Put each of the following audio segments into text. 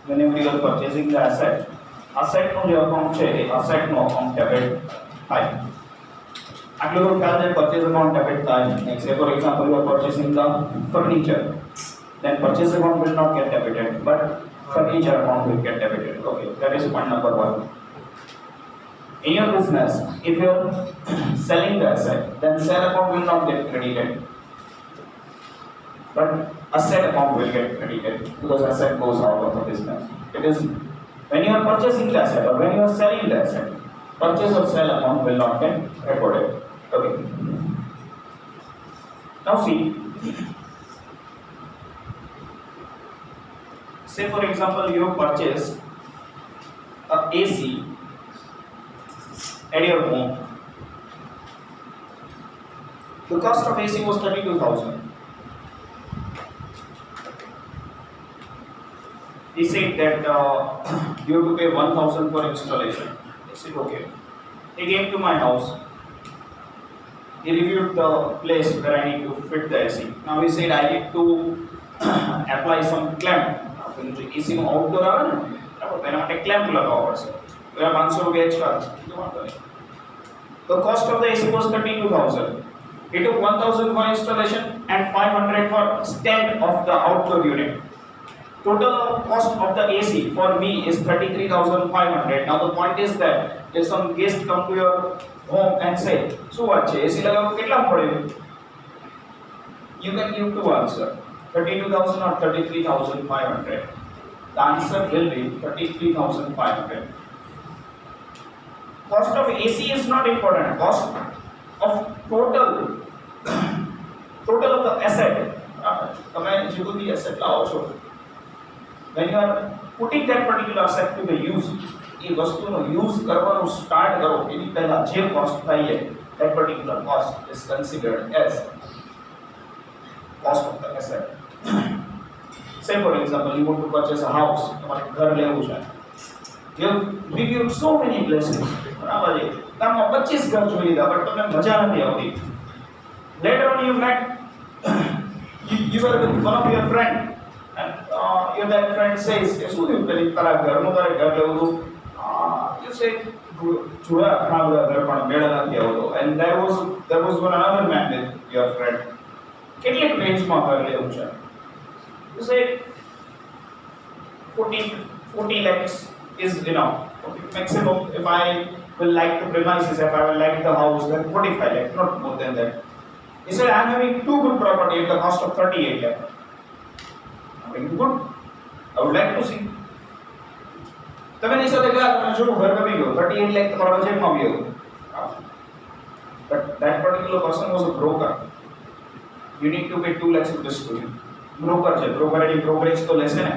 whenever you are purchasing the asset, asset નો જે account છે એ asset નો account debit થાય. આટલું તો ખ્યાલ છે purchase account debit થાય. Like say for example you are purchasing the furniture, then purchase account will not get debited, but furniture account will get debited. Okay, that is point number one. In your business, if you are selling the asset, then sell account will not get credited, but asset account will get credited because asset goes out of the business. It is when you are purchasing the asset or when you are selling the asset, purchase or sell account will not get recorded. Okay. Now see, say for example you purchase a AC at your home. The cost of AC was 32,000. He said that you have to pay 1,000 for installation. I said okay. He came to my house. He reviewed the place where I need to fit the AC. Now he said I need to apply some clamp. AC no outdoor આવે ને બરાબર એના માટે clamp લગાવવો પડશે. એના 500 રૂપિયા extra છે. The cost of the AC was 32,000. He took 1,000 for installation and 500 for stand of the outdoor unit. Total cost of the AC for me is 33,500. Now the point is that if some guest come to your home and say, "So what? AC લગાવવું કેટલા પડે?" You can give two answer, 32,000 or 33,500. The answer will be 33,500. Cost of AC is not important. Cost of total of the asset. તમે જે બધી asset લાવો છો, when you are putting that particular asset to the use, એ વસ્તુનો use કરવાનું start કરો એની પહેલા જે કોસ્ટ થાય છે, that particular cost is considered as cost of the asset. Say for example you want to purchase a house, તમારે ઘર લેવું છે. You have reviewed so many places. બરાબર છે, ગામમાં 25 ઘર જોઈ લીધા પણ તમને મજા નથી આવતી. Later on you met you were with one of your friend and your that friend says કે શું થયું પેલી તારા ઘરનું તારે ઘર લેવું હતું. You say જોયા ઘણા બધા ઘર પણ મેળ નથી આવતો. And there was one another man with your friend. કેટલીક રેન્જમાં ઘર લેવું છે? You say 40 lakhs is enough. Okay. Maximum if I will like the premises, if I will like the house, then 45 lakhs, not more than that. He said I am having two good property at the cost of 38 lakhs. Okay, good. I would like to see. તમે ની સાથે ગયા તમે જો ઘર ગમી ગયો 38 લાખ તમારા બજેટમાં આવી ગયો. But that particular person was a broker. You need to pay 2 lakhs rupees to him. Broker છે, broker એની brokerage તો લેશે ને,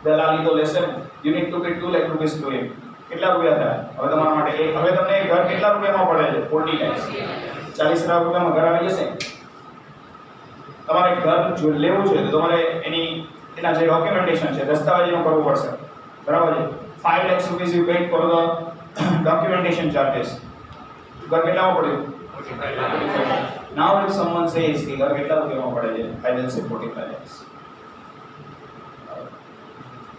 દલાલી તો લેશે ને. You need to pay 2 lakh rupees to him. કેટલા રૂપિયા થયા હવે તમારા માટે? હવે તમને ઘર કેટલા રૂપિયામાં પડે છે? 40 lakhs. 40 લાખ રૂપિયામાં ઘર આવી જશે. તમારે ઘર જો લેવું છે તો તમારે એના જે ડોક્યુમેન્ટેશન છે દસ્તાવેજીનું કરવું પડશે. બરાબર છે? 5 lakhs rupees you paid for the documentation charges. ઘર કેટલામાં પડ્યું? 45. Now if someone says કે ઘર કેટલા રૂપિયામાં પડે છે, I will say 45 lakhs.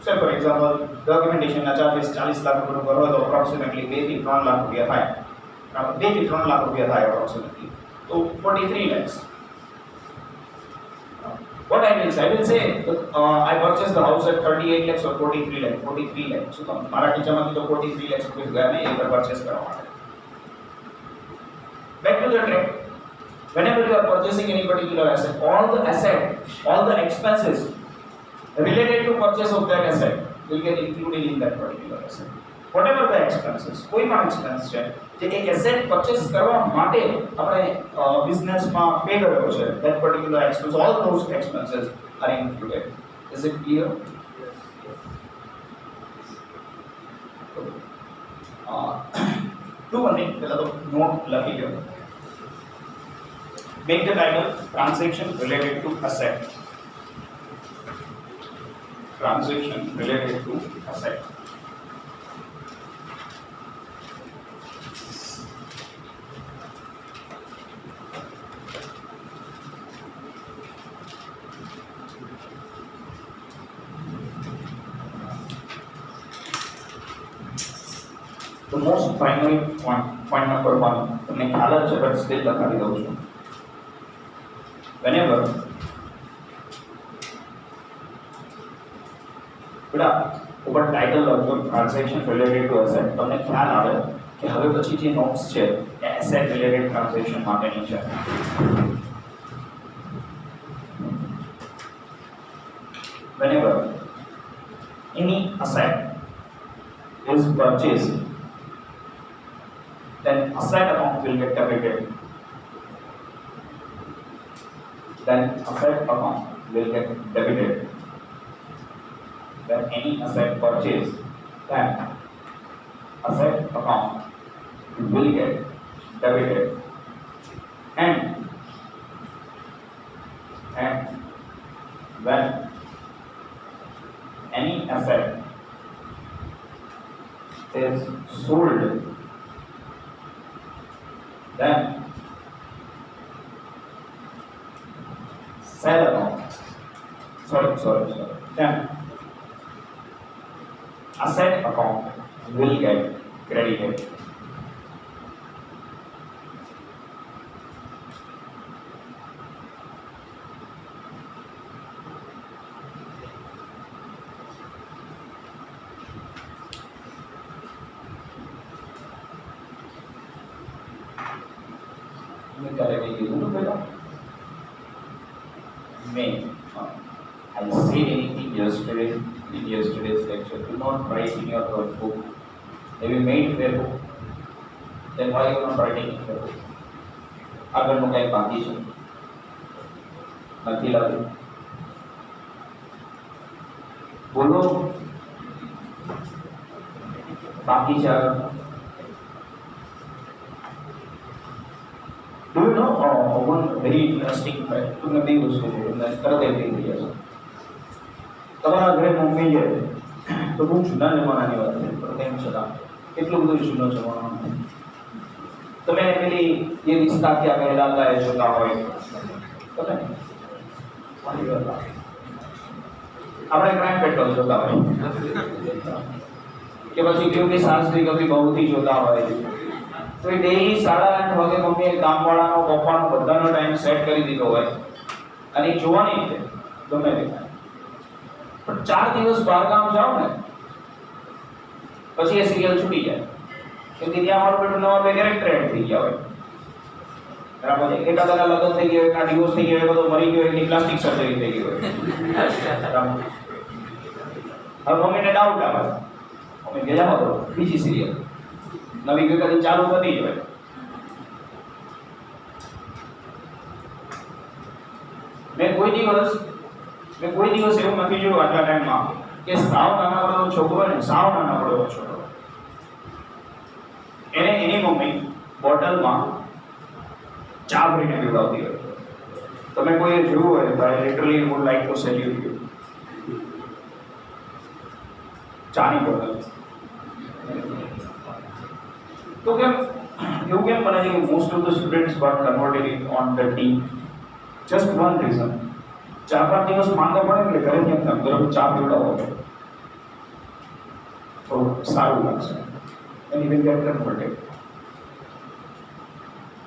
So for example, documentation ના charges 40 લાખ રૂપિયાનું ઘર હોય તો approximately 2 થી 3 લાખ રૂપિયા થાય. 2 થી 3 લાખ રૂપિયા થાય approximately. તો 43 lakhs. What I will say I purchased the house at 38 lakhs or 43 lakhs. 43 lakhs. So મારા ખીચામાંથી તો 43 lakhs રૂપિયા ગયા ને એ ઘર purchase કરવા માટે. Back to the trade. Whenever you are purchasing any particular asset, all the expenses related to purchase of that asset will get included in that particular asset. Whatever the expenses, કોઈ પણ expense છે જે એક asset purchase કરવા માટે આપણે બિઝનેસમાં pay કર્યો છે, that particular expense, all those expenses are included. Is it clear? Do one thing, પહેલા તો નોટ લખી લો. Make the title transaction related to asset. Transaction related to asset. The most primary point number one, તમને ખ્યાલ જ છે but still લખાવી દઉં છું. Whenever બેટા ઉપર ટાઇટલ લખજો ટ્રાન્ઝેક્શન રિલેટેડ ટુ એસેટ, તમને ખ્યાલ આવે કે હવે પછી જે નોટ્સ છે એ એસેટ રિલેટેડ ટ્રાન્ઝેક્શન માટેની છે. Whenever any asset is purchased, then asset account will get debited. Then asset account will get debited. When any asset purchased, then asset account will get debited. And when any asset is sold, then sell account. Sorry. Then asset account will get credited. I said anything in yesterday's lecture. Do not write in your notebook. Have you made fair book? Then why you are not writing in fair book? આગળનું કંઈ બાકી છે નથી લાગ્યું? બોલો બાકી છે આગળ? Do you know one very interesting fact? તમને બે વસ્તુ તરત એ થઈ ગયા છે. તમારા ઘરે મમ્મી છે તો બહુ જૂના જમાનાની વાત છે, પણ તેમ છતાં એટલું બધું જૂનો જમાનો નથી. તમે પેલી એ રિશ્તા ક્યાં કહેલાતા એ જોતા હોય તમે આપણે ક્રાઇમ પેટ્રોલ જોતા હોય કે પછી કેવું કે શાસ્ત્રી કભી બહુથી જોતા હોય. તો એ ડેઈલી 8:30 વાગે મમ્મીએ કામવાળાનો પપ્પાનો બધાનો ટાઈમ સેટ કરી દીધો હોય અને એ જોવાની છે ગમે તે થાય. પણ 4 દિવસ બહાર ગામ જાઓ ને પછી એ સિરિયલ છૂટી જાય કેમ કે ત્યાં મારું બેટું નવા બે કેરેક્ટર એડ થઈ ગયા હોય. બરાબર છે. એકાદાના લગ્ન થઈ ગયા હોય, એકા ડિવોર્સ થઈ ગયો હોય, બધો મરી ગયો હોય, એની પ્લાસ્ટિક સર્જરી થઈ ગઈ હોય. હવે મમ્મીને ડાઉટ આવે, મમ્મી કે જાઓ તો બીજી સિરિયલ નવી કોઈ કદી ચાલુ થતી જ હોય. મેં કોઈ દિવસ એવું નથી જોયું આટલા ટાઈમમાં કે સાવ નાનકડો છોકરો હોય ને, સાવ નાનકડો છોકરો એને એની મમ્મી બોટલમાં ચા ભરીને પીવડાવતી હોય. તમે કોઈએ જોયું હોય તો I literally would like to salute you. ચાની બોટલ તો કેમ એવું કેમ બને છે કે most of the students got converted on the tea? Just one reason, 4-5 દિવસ માંદા પડે એટલે ઘરે કેમ ગરમ ચા પીવડાવો થોડું સારું લાગશે. And he will get converted.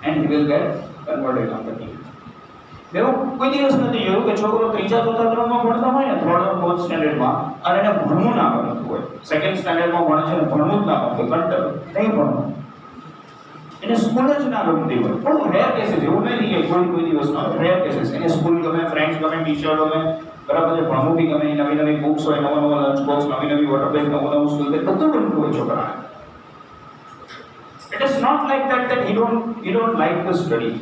On the tea. એવું કોઈ દિવસ નથી જોયું કે છોકરો 3-4 ધોરણમાં ભણતો હોય ને, 3rd or 4th સ્ટેન્ડર્ડમાં, અને એને ભણવું ના ગમતું હોય. 2nd સ્ટેન્ડર્ડમાં ભણે છે ને ભણવું જ ના ગમતું, કંટાળો નહીં ભણવું, એને સ્કૂલ જ ના ગમતી હોય. બહુ રેર કેસીસ, એવું નથી કે કોઈ દિવસ ના, રેર કેસીસ. એને સ્કૂલ ગમે, ફ્રેન્ડ્સ ગમે, ટીચર ગમે, બરાબર છે, ભણવું બી ગમે, નવી બુક્સ હોય, નવા લંચ બોક્સ, નવી વોટર બેગ, નવું સ્કૂલ બેગ, બધું ગમતું હોય છોકરાને. It is not like that he don't like to study.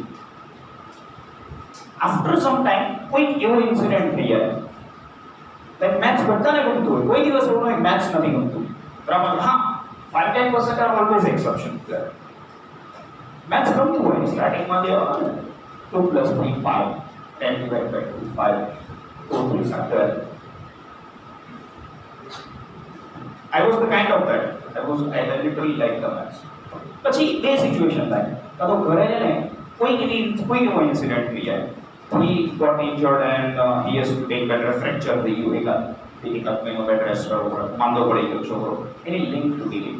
After some time, કોઈ એવો ઇન્સિડન્ટ થઈ જાય, લાઈક મેથ્સ બધાને ગમતું હોય, કોઈ દિવસ એવું નહીં મેથ્સ નથી ગમતું, બરાબર? હા, 5-10% આર ઓલવેઝ એક્સેપ્શન. મેથ્સ ગમતું હોય, સ્ટાર્ટિંગમાં જે 2 + 3 5, 10 divided by 2 5, 4 3 12. I was the kind of that. I literally like the maths. પછી બે સિચ્યુએશન થાય, કાં તો ઘરે છે ને કોઈ એવો ઇન્સિડન્ટ થઈ જાય, he got injured and he has to take bed rest, fracture થઈ ગયું, એકાદ મહિનો બેડ રેસ્ટ કરવો પડે, માંદો પડી ગયો છોકરો, એની લિંક તૂટી ગઈ.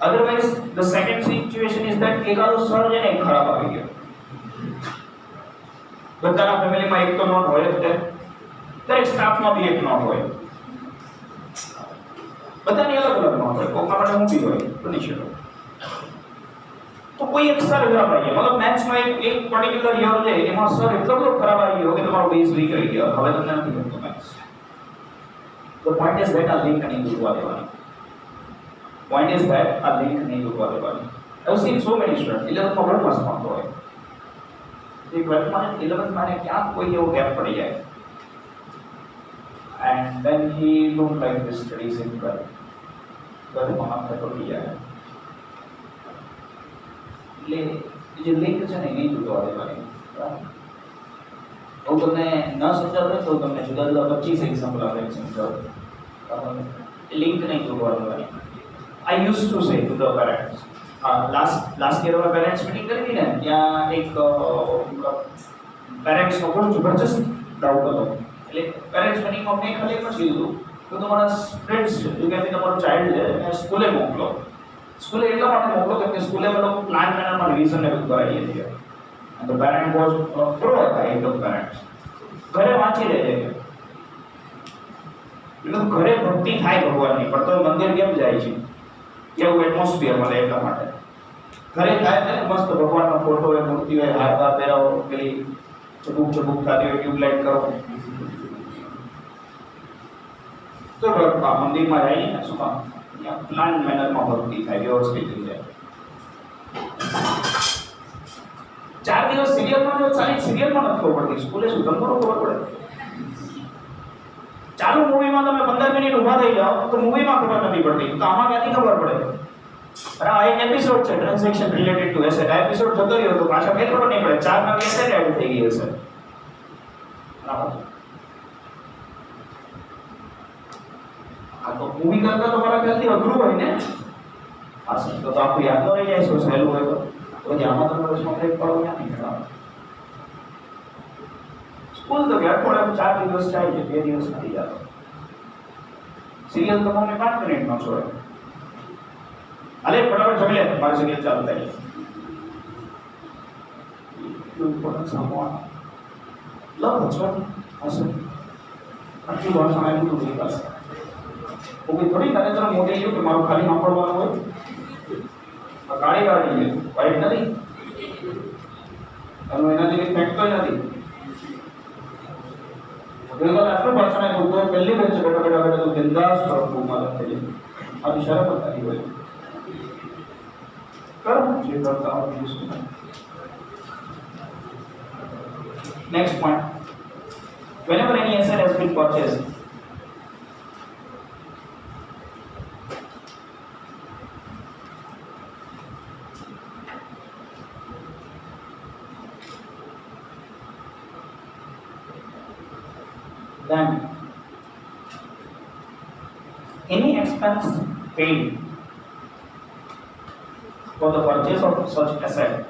Otherwise, the second situation is that એકાદો સર છે ને ખરાબ આવી ગયો. બધાના ફેમિલીમાં એક તો નોટ હોય જ તે. દરેક સ્ટાફમાં બી એક નોટ હોય. બધાની અલગ અલગ નોટ હોય. કોકના માટે ઊંધી હોય બની શકે. તો કોઈ એક સર ખરાબ આવી ગયો. મતલબ મેથ્સમાં એક પર્ટિક્યુલર યર છે એમાં સર એટલો બધો ખરાબ આવી ગયો કે તમારો બેઝ વીક રહી ગયો. હવે તમને નથી ગમતો maths. The point is that આ લિંક નહીં તૂટવા દેવાની. Point is that આ લિંક નહીં તૂટવા દેવાની. I've seen so many students 11th માં બહુ મસ્ત ભણતો હોય. એક 12th માં 11th માં ક્યાંક કોઈ એવો ગેપ પડી જાય. And then he don't like the studies in 12th. 12th માં આપણે તૂટી જાય. એટલે જે લિંક છે ને નહીં તૂટવા દેવાની. હું તમને ન સમજાવું તો તમને જુદા જુદા 25 એક્ઝામ્પલ આપે સમજાવું. લિંક નહીં તૂટવા દેવાની. I used to say to the parents, last year में parents meeting करी थी ना, ત્યાં એક parents નો બહુ જબરજસ્ત ડાઉટ હતો. એટલે parents meeting માં મેં ખાલી એક જ કીધું કે તમારા ફ્રેન્ડ્સ છે જો કે તમારો ચાઇલ્ડ છે એને સ્કૂલે મોકલો. સ્કૂલે એટલા માટે મોકલો કે સ્કૂલે અમે લોકો પ્લાન મેનરમાં રિવિઝન ને બધું કરાવીએ છીએ. And the parent was pro હતા એક તો parents. ઘરે વાંચી લેજે. એટલે ઘરે ભક્તિ થાય ભગવાનની પણ તો મંદિર કેમ જાય છે? એવું એટમોસ્ફિયર મળે એટલા માટે. ઘરે થાય ને મસ્ત ભગવાનનો ફોટો હોય, મૂર્તિ હોય, હાર બા પહેરાવો, પેલી ચબુક ચબુક થતી હોય, ટ્યુબલાઇટ કરો. તો મંદિરમાં જઈએ ને શું કામ? પ્લાન મેનરમાં ભક્તિ થાય, વ્યવસ્થિત થઈ જાય. 4 દિવસ સિરિયલમાં જો ચાલી સિરિયલમાં નથી ખબર પડતી, સ્કૂલે શું તમને ખબર પડે? ચાલુ મૂવીમાં તમે 15 મિનિટ ઊભા થઈ જાઓ તો મૂવીમાં ખબર નથી પડતી, તો આમાં ક્યાંથી ખબર પડે? અરે આ એક એપિસોડ છે ટ્રાન્ઝેક્શન રિલેટેડ ટુ એસેટ. આ એપિસોડ જતો રહ્યો તો પાછા ફેર ખબર નહીં પડે 4 નવી એસેટ એડ થઈ ગઈ હશે. બરાબર. આ તો મૂવી કરતા તો મારા ખ્યાલથી અઘરું હોય ને. આ તો આખું યાદ ન રહી જાય, શું સહેલું હોય તો આમાં તમે વર્ષમાં બ્રેક પાડો ક્યાંથી મેળવો? સ્કૂલ તો ગયા અઠવાડિયામાં 4 દિવસ જાય છે, 2 દિવસ નથી જતો. સિરિયલ તો મને 5 મિનિટમાં છોડે. અલે ફટાફટ જમી લે, મારી સિરિયલ ચાલુ થાય છે. ઇમ્પોર્ટન્ટ સાંભળવાનું લવ હચવા હશે આટલું ભાષણ આવ્યું હતું મારી પાસે. કોઈ થોડી તારે તને મોટી ગયું કે મારું ખાલી સાંભળવાનું હોય. કાળી કાઢી લે, વાઈટ નથી એનું, એના જેવી ફેક્ટ નથી. बिल्कुल आटલું ભાષણ આપ્યું તો પહેલી બેન્ચ બેઠા બેઠા બેઠા તો બિંદાસ પ્રભુમાં લખેલી આની શરમ હતી હોય. કરો જે કરતા હો use. Next point. Whenever any asset has been purchased, then any expense paid for the purchase of such asset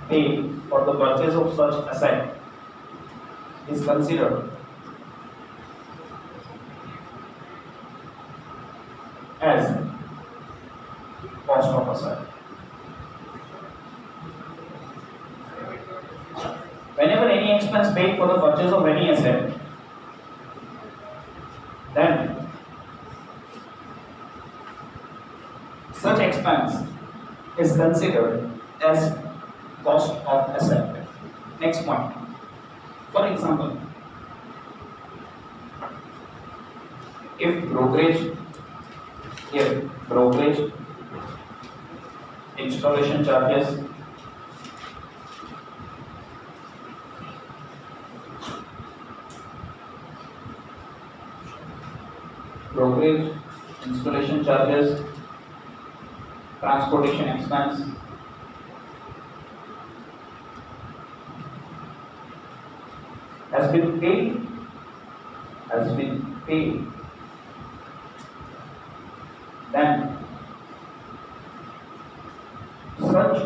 paid for the purchase of such asset is considered as cost of asset. Whenever any expense paid for the purchase of any asset, then such expense is considered as cost of asset. Next point. For example, if brokerage, installation charges, transportation expense, has been paid, then such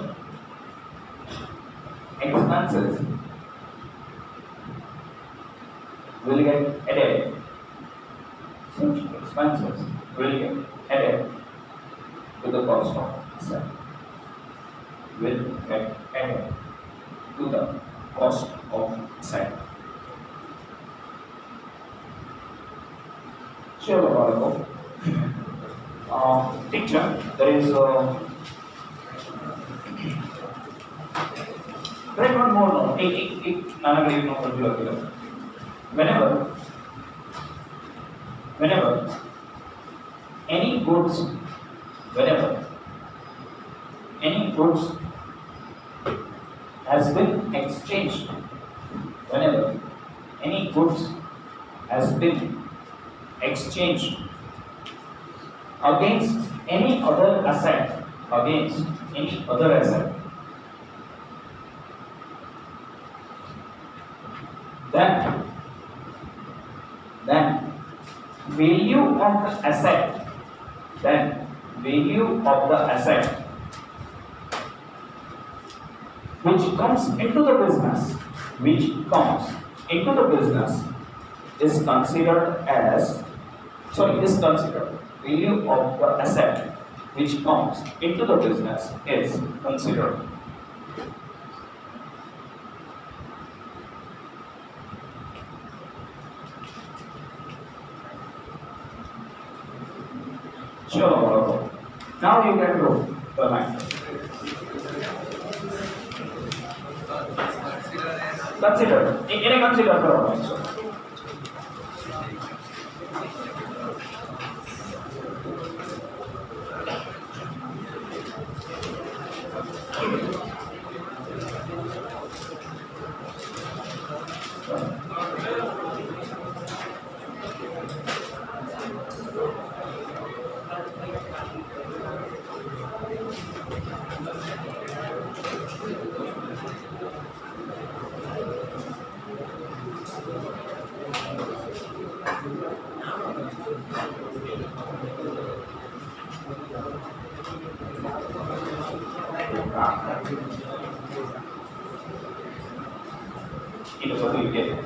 expenses will get added. Such expenses will get added to the cost of asset. Will get added to the cost of asset. चलो बालकों, picture there is write one more note. एक नाना note कर दिया क्या? Whenever any goods, whenever any goods has been exchanged, whenever any goods has been exchanged against any other asset, against any other asset, then value of the asset, then value of the asset which comes into the business, which comes into the business is considered as, is considered, value of the asset which comes into the business is considered. Sure. Now you can do the line. Consider. Any consider for itu satu unit.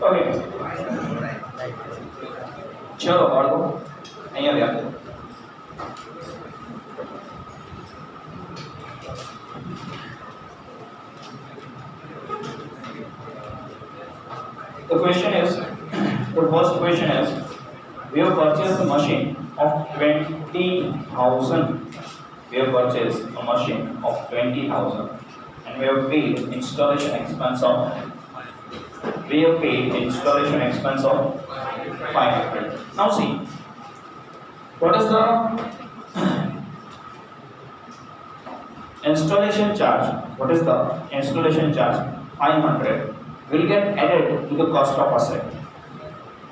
Okay. चलो बाळको અહીંયા લ્યા. The question is, the first question is, we have purchased a machine of 20,000. We have purchased a machine of 20,000, and we have paid installation expense of. We have paid installation expense of 500. Now see, what is the installation charge? What is the installation charge? 500 will get added to the cost of asset.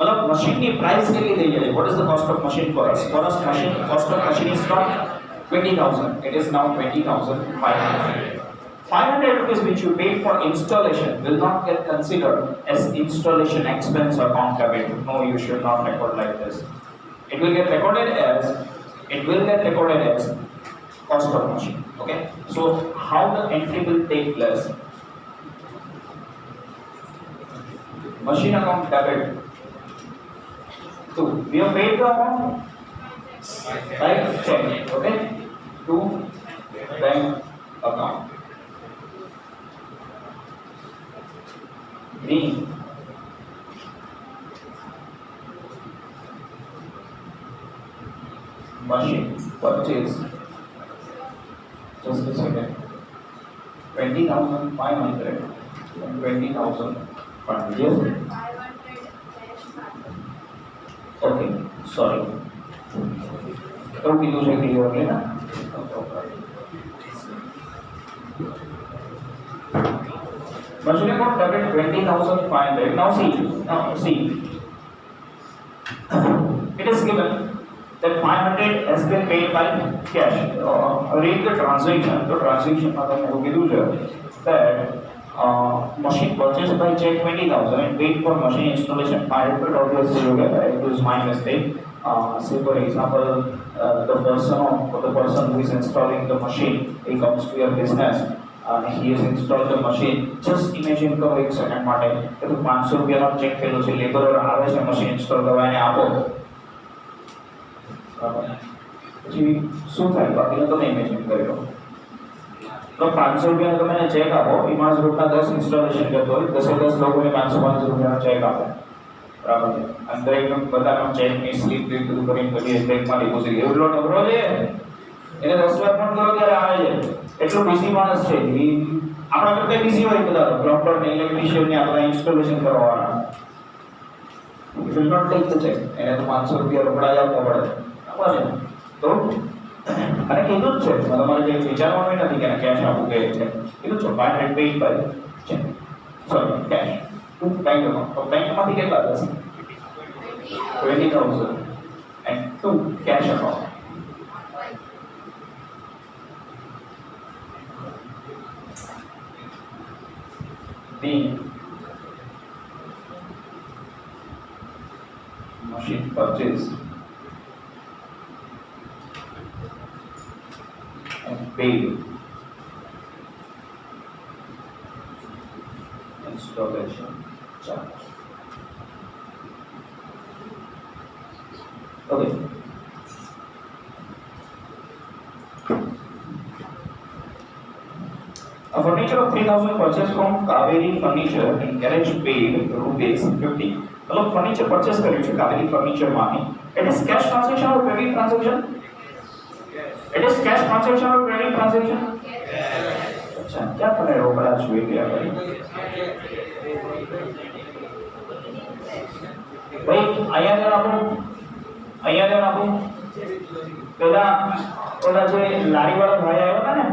मतलब machine की price के लिए दी है. What is the cost of machine for us? For us, machine cost of machine is not 20,000. It is now 20,500. 500 rupees which you paid for installation will not get considered as installation expense or account debit. No, you should not record like this. It will get recorded as cost of machine. Okay. So how the entry will take place? Machine account debit. So we have paid the amount by check. Okay. To bank account. The machine purchase, just a second, 20,500 and 20,500. Yes. Okay sorry तो कीधुं छे clearly ना machine got debit 20,500. Now see it is given that 500 has been paid by cash. Read the transaction. The transaction that machine purchased by check 20,000 and paid for machine installation 500. Obviously, it was my mistake. Say for example, the person who is installing the machine, he comes to your business. He has installed the machine. Just imagine करो एक second માટે કે તો 500 રૂપિયાનો check થયેલો છે લેબરર આવે છે મશીન ઇન્સ્ટોલ કરવાને આપો પછી શું થાય બાકીનો તમે ઇમેજિન કરી લો તો 500 રૂપિયાનો તમે ચેક આપો એમાં રૂપિયા 10 ઇન્સ્ટોલેશન કરતો હોય 10 લોકોને 500 રૂપિયાનો ચેક આપે બરાબર છે અંદર એકદમ બધાનો ચેકની સ્લીપ બધું કરીને પછી બેંકમાં ડિપોઝિટ એટલો નબળો છે એને 10 વાર ફોન કરો ત્યારે આવે છે એટલો બીસી માણસ છે એ આપણા કરતા બીસી હોય બધા પ્લમ્બર ને ઇલેક્ટ્રિશિયન ને આપણા ઇન્સ્ટોલેશન કરવાવાળા it will not take the cheque એને તો 500 રૂપિયા રોકડા જ આપવા પડે બરાબર છે તો અને કીધું જ છે તમારે જે વિચારવાનું નથી કે કેશ આપવું કે છે કીધું છે 500 paid by cheque sorry cash to બેંકમાં તો બેંકમાંથી કેટલા થશે 20,000 and to cash account the machine purchase and paid installation charge. Okay. A furniture of 3,000 purchased from Kaveri Furniture and Garage paid rupees 50. मतलब फर्नीचर परचेस કર્યું છે Kaveri furniture માંથી it is cash transaction or credit transaction it is cash transaction or credit transaction अच्छा क्या તમે રોકડા જોઈ ગયા ભાઈ ભાઈ અહીંયા ધ્યાન આપો પેલા ઓલા જે લારી વાળા ભાઈ આવ્યા હતા ને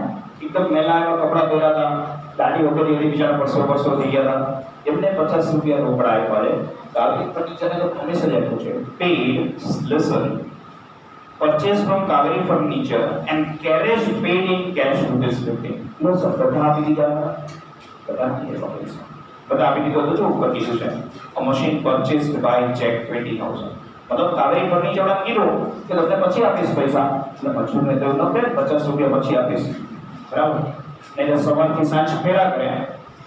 एकदम मेला कपड़ा પહેર્યા હતા દાઢી વગર એની બિચારા પરસો થઈ ગયા હતા એમને 50 રૂપિયા રોકડા આપ્યા છે કાવેરી ફર્નિચરને તો પ્રોમિસ જ આપ્યું છે paid listen purchase from Kaveri furniture and carriage paid in cash ₹50 લો સર બધા આપી દીધા બધા આપી દીધો તો જો ઉપર કીધું છે અ મશીન પરચેસ્ડ બાય ચેક 20,000 मतलब कावेरी फर्निचर वाला कीधो કે તમને પછી આપીશ પૈસા એટલે મજૂરને તો ન કે 50 રૂપિયા પછી આપીશ બરાબર એટલે સવારથી સાંજ ફેરા કરે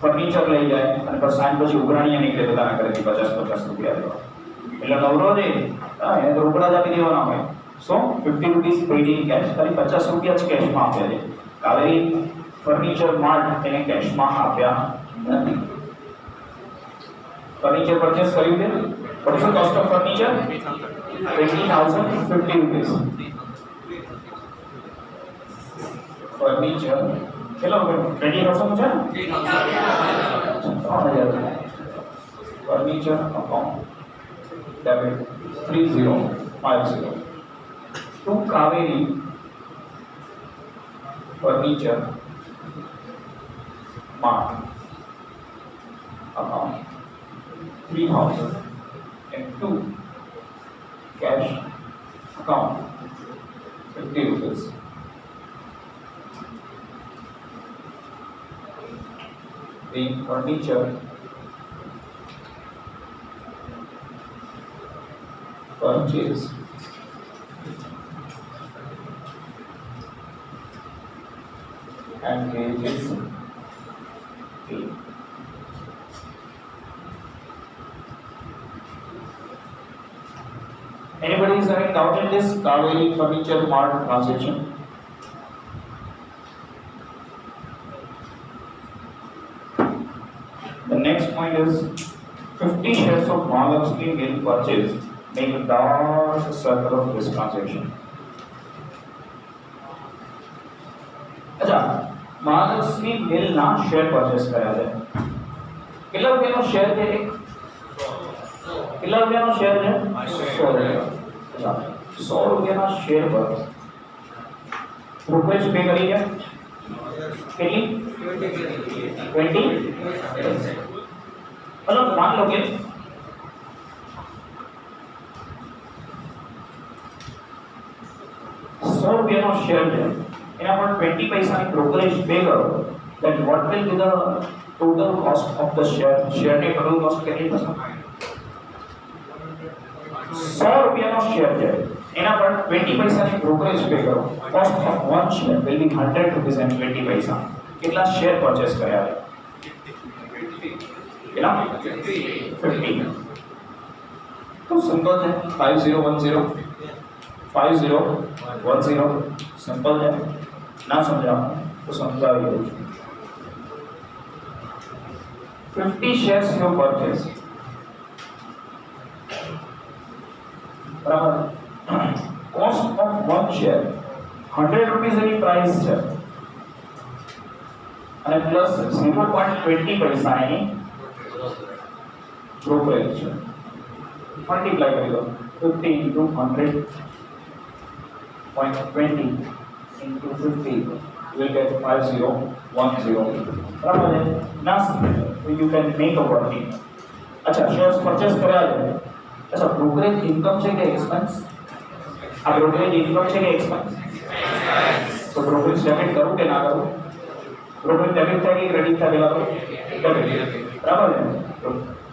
ફર્નિચર લઈ જાય અને પછી સાંજ પછી ઉઘરાણીયા નીકળે બધાના ઘરેથી 50 રૂપિયા લેવા એટલે નવરો દે એને તો રોકડા જ આપી દેવાના હોય સો 50 રૂપીસ પેડ ઇન કેશ ખાલી 50 રૂપિયા જ કેશમાં આપ્યા છે કાવેરી ફર્નિચર માર્ટ એને કેશમાં આપ્યા નથી फर्नीचर परचेस કર્યું છે what is the cost of furniture 20,050 rupees furniture કેટલા રૂપિયા 20,000 છે 3000 furniture account debit 3050 to Kaveri furniture mart account 3,000 and 2 cash account 50 rupees. The furniture purchase and wages paid. Anybody is having doubt in this Kaveri Furniture Mart transaction? The next point is 50 shares of Mahalakshmi Mill purchase make a dark circle of this transaction. अच्छा महालक्ष्मी मिल ना share purchase कराया है કેટલા રૂપિયાનો share છે એક 100 કેટલા રૂપિયાનો શેર છે 100 રૂપિયા અચ્છા 100 રૂપિયાના શેર પર બ્રોકરેજ પે કરી છે કેટલી 20 मतलब मान लो कि 100 રૂપિયાનો શેર છે એના પર 20 પૈસાની બ્રોકરેજ પે કરો then what will be the total cost of the share ની total cost કેટલી થશે 100 રૂપિયાનો શેર છે એના પર 20 પૈસાની બ્રોકરેજ પે કરો cost of one share will be 100 rupees and 20 પૈસા કેટલા શેર પરચેસ કર્યા છે કેટલા 50 તો સિમ્પલ છે 5010 5010 સિમ્પલ છે ના સમજાવો તો સમજાવી દઉં છું 50 shares you purchase બરાબર cost of one share 100 rupees any price છે અને પ્લસ 0.20 પૈસા એની brokerage છે મલ્ટીપ્લાય કરી દો 50 into 100.20 into 50 you will get 5010 બરાબર છે ના you can make a working अच्छा शेयर्स परचेस કર્યા છે अच्छा brokerage income છે કે expense આ brokerage income છે કે expense તો brokerage debit કરું કે ના કરું brokerage debit થાય કે credit થાય પેલા તો debit બરાબર છે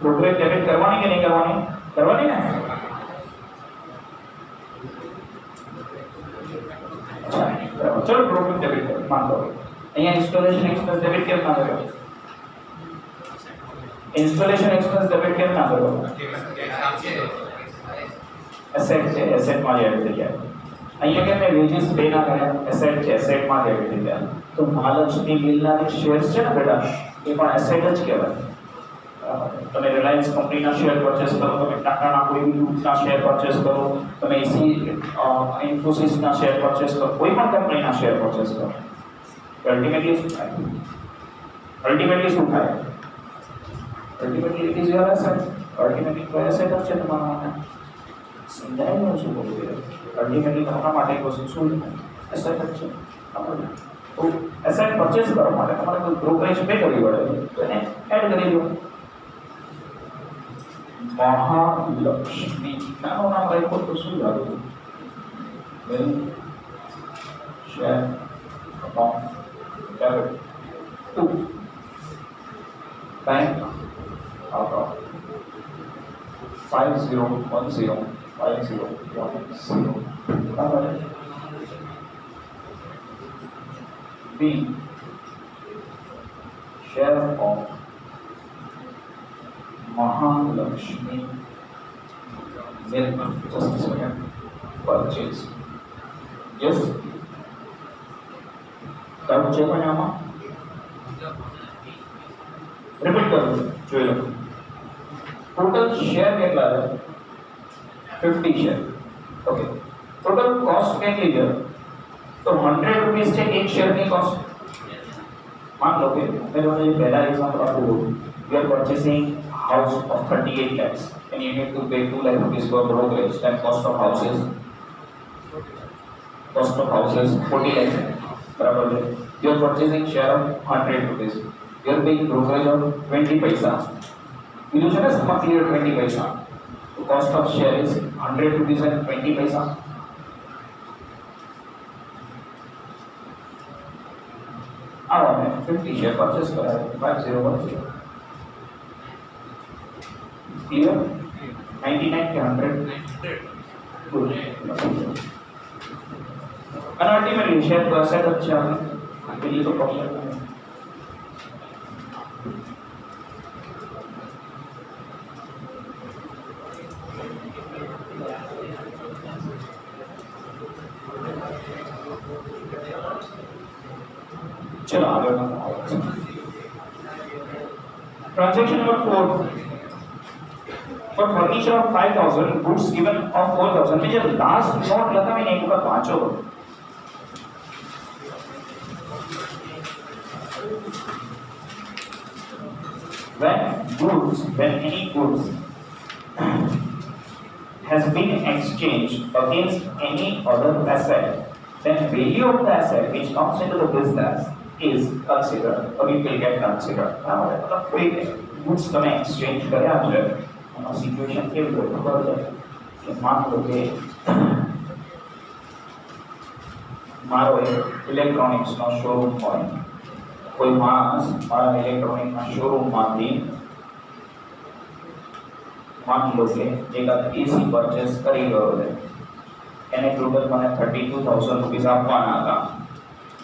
brokerage debit કરવાની કે નહીં કરવાની કરવાની ને अच्छा चलो brokerage debit मान लो અહીંયા installation expense debit કેમ ના કર્યો installation expense debit કેમ ના કર્યો asset છે asset માં debit થઈ જાય અહીંયા કે મેં wages pay ના કર્યા asset છે asset માં debit થઈ જાય તો મહાલક્ષ્મી મિલના જે શેર્સ છે ને બેટા એ પણ asset જ કહેવાય તમે રિલાયન્સ કંપનીના શેર પરચેસ કરો તમે ટાટાના કોઈ બી ગ્રુપના શેર પરચેસ કરો તમે એસી ઇન્ફોસિસના શેર પરચેસ કરો કોઈ પણ કંપનીના શેર પરચેસ કરો અલ્ટિમેટલી શું થાય અલ્ટિમેટલી શું થાય ultimately it is your asset ultimately કોઈ એસેટ જ છે તમારા માટે સમજાય શું બોલું અલ્ટિમેટલી તમારા માટે એક વસ્તુ શું એસેટ જ છે આપણે તો એસેટ પરચેસ કરવા માટે તમારે કોઈ બ્રોકરેજ પે કરવી પડે તો એને એડ કરી દો મહાલક્ષ્મી નાનું નામ રાખ્યું તો શું લાગ્યું well share account debit to bank account 5010 બરાબર B share of Mahalakshmi Milk just a second purchase yes doubt છે મને આમાં રિપીટ કરું જોઈ લો ટોટલ શેર કેટલા છે 50 શેર ઓકે ટોટલ કોસ્ટ કેટલી છે तो 100 रुपीस से एक शेयर की कॉस्ट मान लो कि मैं जो ये पहला एग्जांपल आपको दूं you are purchasing house of 38 lakhs and you need to pay 2 lakh rupees for brokerage then cost of house is 40 lakhs बराबर है you are purchasing share of 100 rupees you are paying brokerage of 20 paisa you know sum clear 20 paisa so cost of share is 100 rupees and 20 paisa अब हमने 50 share purchase करा है 5010 clear 99 के 100 good और ultimately share को asset अच्छा है आपके लिए तो प्रॉब्लम नहीं है चलो आगे transaction number 4 for furniture of 5000 goods given of 4000 में जब लास्ट नोट लगा मैंने एक बार पांचों when any goods has been exchanged against any other asset, then value of the asset which comes into the business is considered or it will get considered. मतलब कोई goods તમે exchange કર્યા છે એનો સિચ્યુએશન કેવી હોય ખબર છે કે માન લો કે મારો ઇલેક્ટ્રોનિક્સનો શોરૂમ હોય કોઈ માણસ મારા ઇલેક્ટ્રોનિક્સના શોરૂમમાંથી मान लो कि एक एसी परचेस करी गयो है एने टोटल मैंने 32,000 रुपीस आपवाना था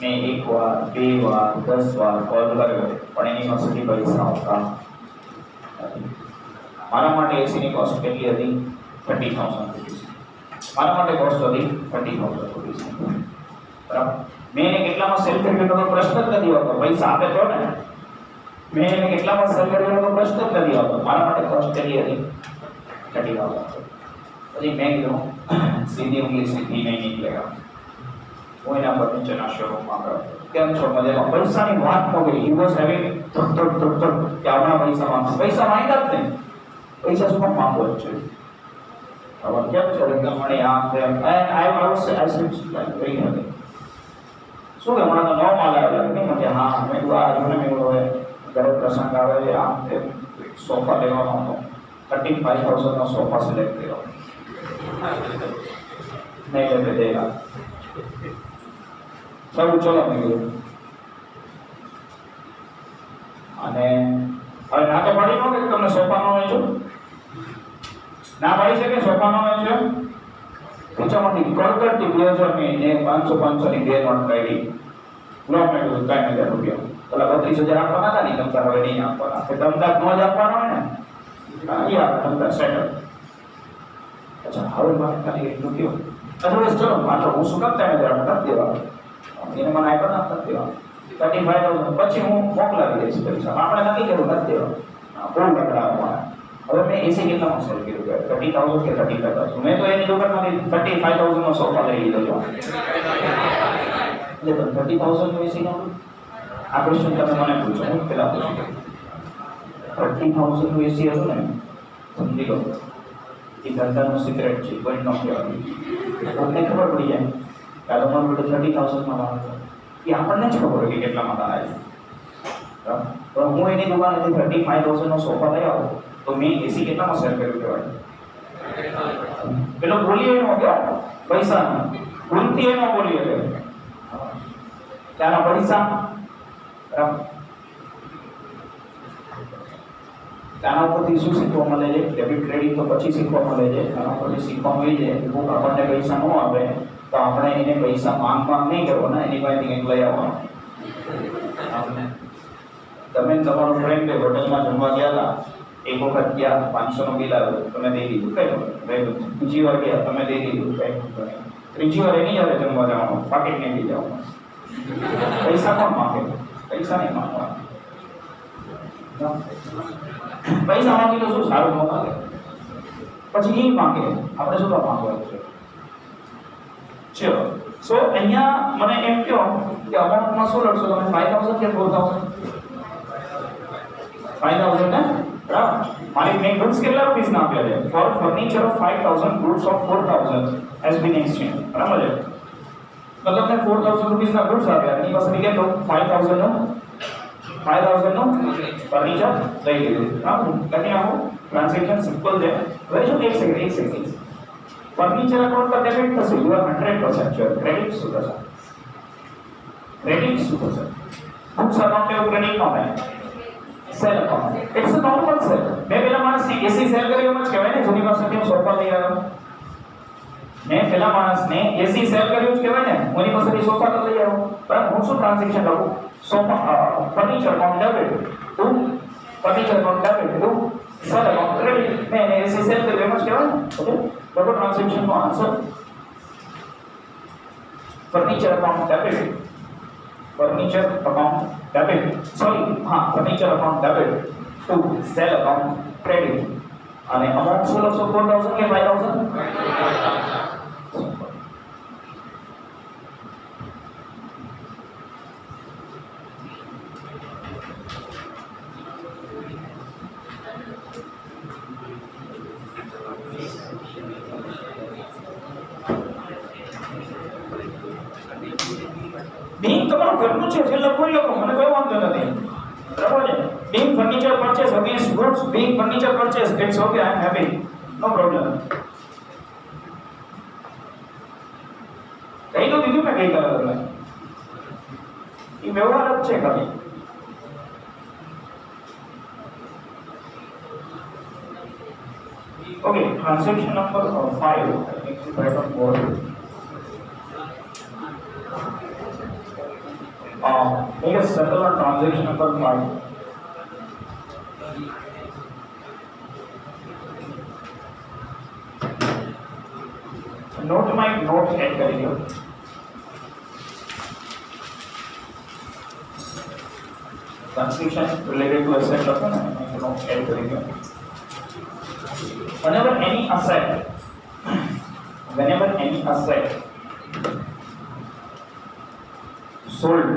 मैं एक बार बे बार 10 बार कॉल कर्यो पण एनी पासेथी पैसा आवता मारा माटे एसी ની કોસ્ટ કેટલી હતી 30,000 रुपीस मारा माटे કોસ્ટ હતી 30,000 रुपीस બરાબર મેં એને કેટલામાં સેલ કર્યો તો પ્રશ્ન જ નથી આવતો પૈસા આપે તો ને મેં એને કેટલામાં સેલ કર્યો તો પ્રશ્ન જ નથી આવતો મારા માટે કોસ્ટ કેટલી હતી 30,000 પછી મેં કીધું સીધી ઉંગલી સીધી નહીં નીકળેગા હું એના ફર્નિચરના શોરૂમમાં ગયો કેમ છો મજામાં પૈસાની વાત ન કરી હી વોઝ હેવિંગ કે આપણા પૈસા માંગો પૈસા માંગ્યા જ નહીં પૈસા શું માંગવો જ છે હવે કેમ છે એકદમ મને આમ તેમ and I was like very happy શું કે હમણાં તો નવો માલ આવ્યો કે મને હા મેં કીધું આ જોને મેં કીધું હવે ઘરે પ્રસંગ આવે આમ તેમ સોફા લેવાનો હતો 35,000 का सोफा सिलेक्ट करो नहीं लेते देगा सब चलो मैं करूँ અને હવે ના તો પાડી નો કે તમને સોફા નો વેચો ના પાડી શકે સોફા નો વેચો પૂછામાંથી કડકડતી 2000 ની ને 500 ની બે નોટ કાઢી લો મેં કીધું કાંઈ 1000 રૂપિયા પેલા 32,000 આપવાના હતા ને તમતાર હવે નહીં આપવાના કે તમતાર નો જ આપવાનો હોય ને या तमतार सेटल अच्छा હવે મારે ખાલી એટલું કયો અધરવાઇઝ ચલો માત્ર હું શું કરતા ને જરા મત દેવા એને મને આપ્યા ના મત દેવા 35,000 પછી હું મોકલાવી દઈશ પૈસા આપણે નથી કર્યું મત દેવા બહુ લગડાવવા હવે મેં એસી કેટલામાં સેલ કર્યું 30,000 કે 35,000 મેં તો એની દુકાનમાંથી 35,000 નો સોફા લઈ લીધો જો એટલે 30,000 નો એસી નો આ ક્વેશ્ચન તમે મને પૂછો હું પેલા પૂછું 30,000 નું એસી હતું ને સમજી લો એ ધંધાનું સિક્રેટ છે કોઈ ન કહેવાનું તમને ખબર પડી જાય કે આ તમારું બેટું 30,000 માં લાવે એ આપણને જ ખબર હોય કે કેટલામાં લાવે છે પણ હું એની દુકાનેથી 35,000 નો સોફા લઈ આવું તો મેં એસી કેટલામાં સેલ કર્યું કહેવાય પેલો બોલી એનો ગયો પૈસા ભૂલતી એનો બોલી એટલે ત્યાંના પૈસા બરાબર આના ઉપરથી શું શીખવા મળે છે ડેબિટ ક્રેડિટ તો પછી શીખવા મળે છે આના ઉપરથી શીખવા મળી જાય કે કોઈક આપણને પૈસા ન આપે તો આપણે એને પૈસા માંગ નહીં કરવાના એની પાસેથી કંઈક લઈ આવવાનું તમે તમારો ફ્રેન્ડ હોટલમાં જમવા ગયા હતા એક વખત ગયા 500 નું બિલ આવ્યું તમે દઈ દીધું કઈ બીજી વાર ગયા તમે દઈ દીધું કઈ ત્રીજી વાર એની યારે જમવા જવાનું પાકીટ નહીં લઈ જવાનું પૈસા કોણ માંગે પૈસા નહીં માંગવાના પૈસા માંગી તો શું સારું ન લાગે પછી એ માંગે આપણે શું માંગવાનું છે ચલો સો અહીંયા મને એમ કહો કે અમાઉન્ટમાં શું લખશો તમે 5,000 કે 4,000 5,000 ને બરાબર મારી મેં ગુડ્સ કેટલા રૂપીસ ના આપ્યા છે for furniture of 5,000 goods of 4,000 has been exchange બરાબર છે મતલબ મેં 4,000 રૂપીસ ના ગુડ્સ આપ્યા એની પાસે કેટલો 5,000 નો 5,000 નો ફર્નિચર લઈ લીધું બરાબર લખી નાખો ટ્રાન્ઝેક્શન સિમ્પલ છે હવે જો એક સેકન્ડ ફર્નિચર અકાઉન્ટ પર ડેબિટ થશે યુ આર 100% શ્યોર ક્રેડિટ શું થશે ક્રેડિટ શું થશે બુક્સ અકાઉન્ટ એવું ક્રેડિટ નો થાય sale account it's a normal sale મેં પેલા માણસને એસી સેલ કર્યો એમ જ કહેવાય ને જેની પાસે કેમ સોફા લઈ આવ્યો મેં પેલા માણસને એસી સેલ કર્યું જ કહેવાય ને એની પાસેથી સોફા લઈ આવ્યો બરાબર હું શું ટ્રાન્ઝેક્શન લખું sofa furniture account debit to furniture account debit to sale account credit મેં એસી સેલ કર્યું એમ જ કહેવાય ઓકે બરાબર ટ્રાન્ઝેક્શનનો answer furniture account debit furniture account debit sorry હા furniture account debit to sale account credit અને અમાઉન્ટ શું લખશો 4,000 કે 5,000 5,000 તમારું ઘરનું છે જે લખો મને કોઈ વાંધો નથી બરાબર છે being furniture purchase against goods being furniture purchase it's okay I am happy no problem કઈ તો બીજું મેં કઈ કરેલું એ વ્યવહાર જ છે ખાલી okay transaction number 5 I think to write on board make a settle on transaction number 5 note my note add करेंगे transaction related to asset रखना है note add करेंगे whenever any asset sold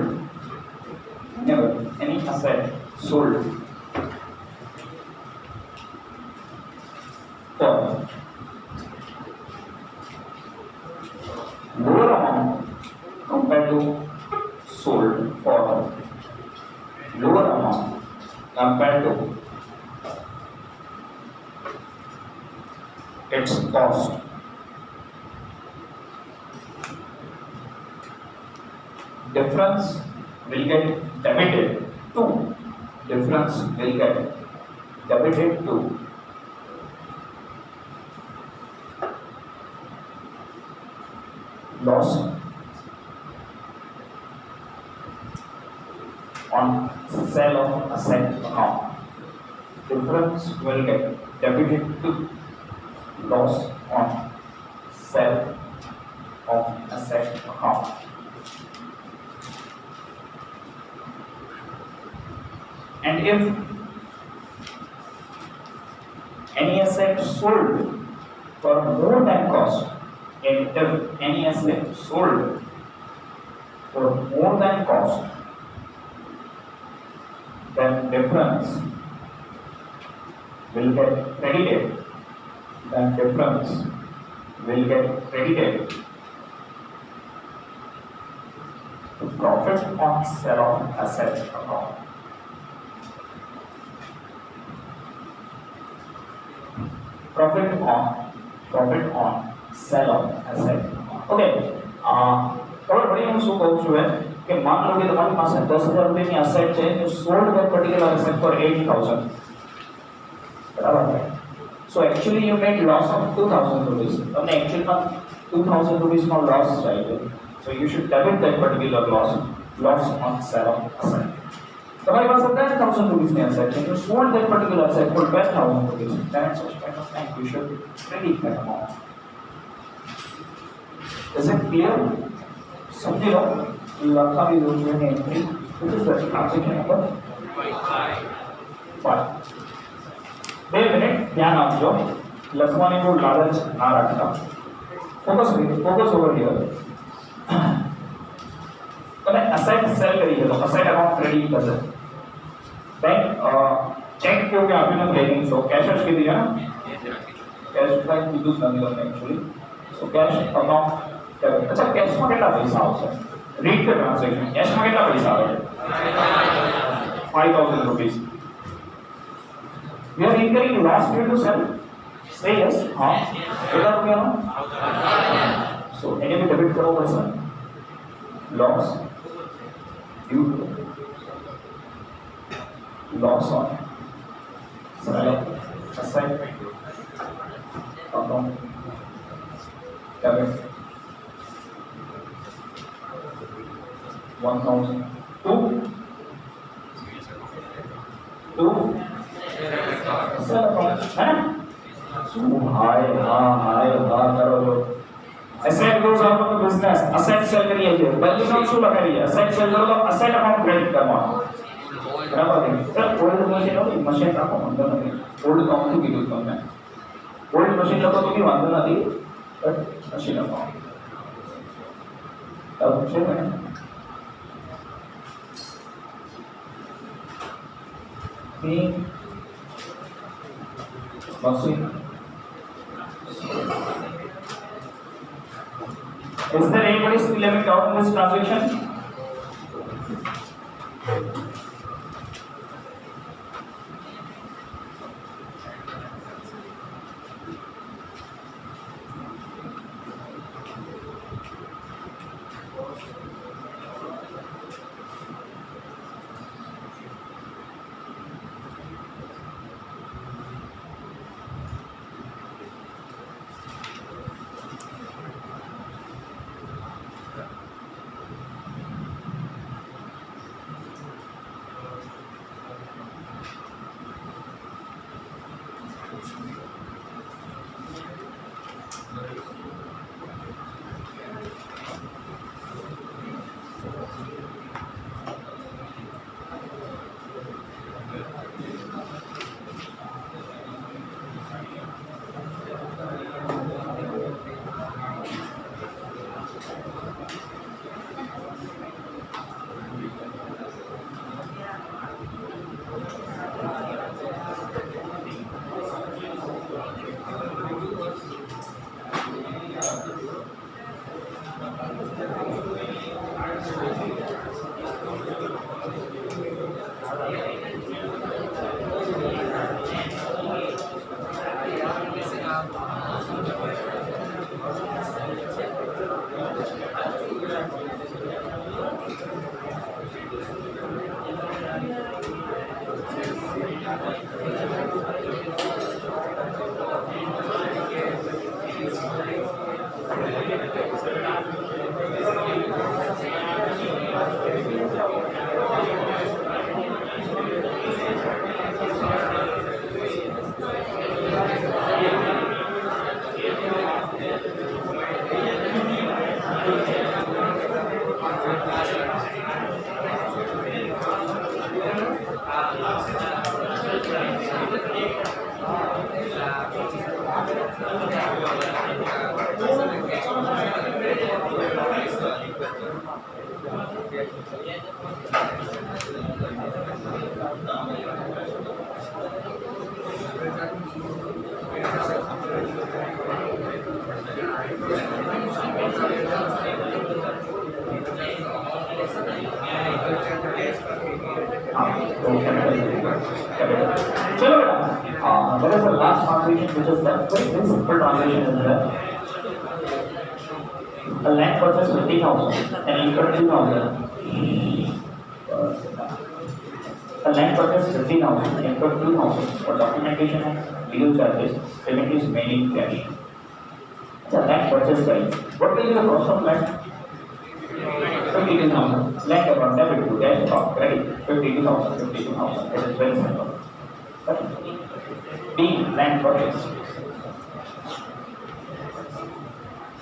whenever any asset sold for lower amount compared to sold for lower amount compared to its cost difference will get debited to loss on sale of asset account difference will get debited to loss on sale of asset account and if any asset sold for more than cost and if any asset sold for more than cost then difference will get credited to profit on sale of asset account profit on sale of asset okay ખબર પડી હું શું કહું છું કે માન લો કે તમારી પાસે 10,000 રૂપિયાની એસેટ છે તો sold that particular asset for 80,000 બરાબર so actually you made loss of 2,000 rupees તમને actually 2,000 rupees નો loss થાય છે so you should debit that particular loss on sale of asset તમારી પાસે 10,000 rupees ની asset છે you sold that particular asset for 12,000 rupees then at such point of time you should credit that amount is it clear સમજી લો લખાવી દો છો એને entry which is the transaction number 5 2 minute ધ્યાન આપજો લખવાની બહુ લાલચ ના રાખતા ફોકસ ઓવર હિયર તમે અસેટ સેલ કરી દો અસેટ અકાઉન્ટ ક્રેડિટ થશે બેંક ચેક કેવું કે આપીને બેંકિંગ સો કેશ જ કીધી છે ને કેશ ફ્લાઇટ કીધું જ નથી તમને એકચ્યુઅલી સો કેશ અકાઉન્ટ अच्छा कैश में कितना पैसा आवશે रीड द ट्रांजैक्शन कैश में कितना पैसा આવે 5,000 rupees we are incurring loss due to sell say yes हां કેટલા રૂપિયાનો so એને भी डेबिट करो पैसा loss due to loss on sale asset account debit 1,000 2 sir है हाय करो asset goes out of the business asset sell करिए છે बैलेंस शीट શું લખાઈ છે asset sell કરો asset account credit કરવાનો બરાબર છે સર ઓલ્ડ મશીન હોય મશીન રાખો વાંધો નથી ઓલ્ડ કાઉન્ટ કીધું તમને ઓલ્ડ મશીન લખો તો બી વાંધો નથી બટ મશીન અકાઉન્ટ अब છે ને being machine is there anybody still having doubt in this transaction चलो बेटा, there is a last translation which is that very simple translation is that a land purchase 50,000 and income 2,000. A land purchase 50,000 income 2,000 for documentation and legal charges. Payment is made in cash. It's a land purchase price. What will be the cost of land? 52,000. Land account debit to cash account credit 52,000. It is very simple. B. Land purchase.